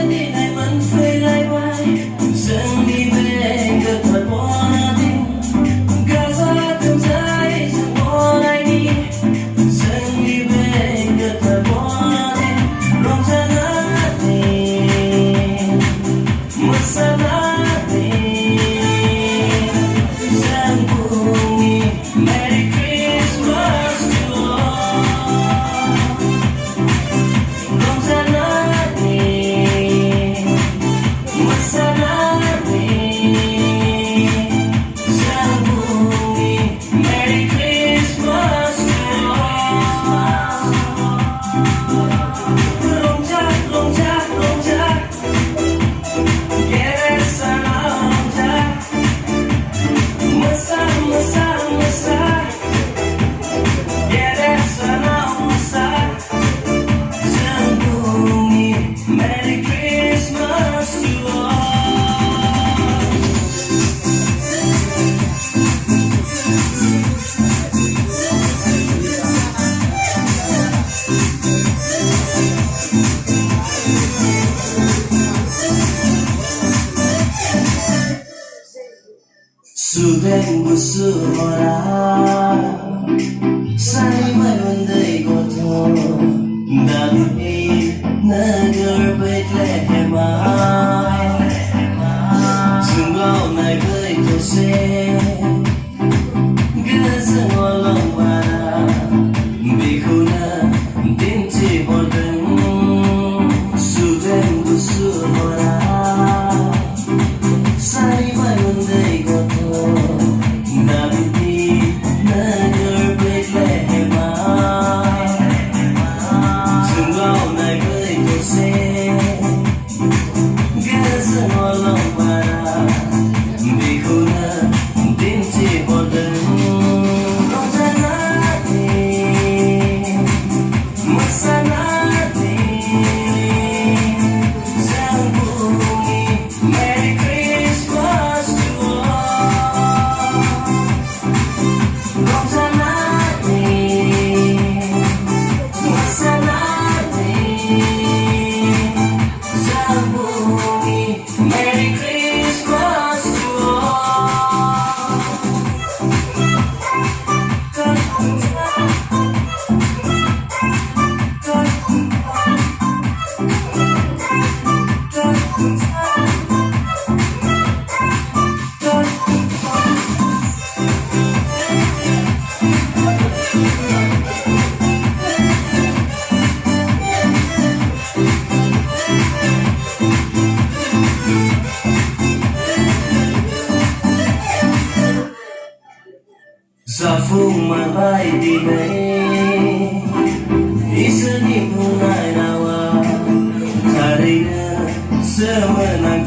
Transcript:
Dinwi Mwnpwilaibai Jwngni Gwtat Borodin Gwtat Borodin Jwngni Gwtat Borodin Rongjanani Mosanani Sambungi Merry Christmas to all Rongjanani Mosanani Sambungi Merry Christmas to all Longjak, longjak, longjak Get sana longjak Mesa, mesa, mesa Get sana mesa Sambungi Merry Christmas to all Sudah busura Sai mai goto Dari negeri Bethlehem Sungguh naik itu se Gezeng olong mana Bikuna dinti bodoh Sudah busura Sai mai goto Dari negeri Bethlehem Sungguh naik itu se Gezeng olong mana Bikuna dinti bodoh Rongjanani Mosanani Sambungi Merry Christmas to all Rongjanani Mosanani Sambungi Merry Christmas to Safung mabai di bay Iseni punai nawa Tarinya semenang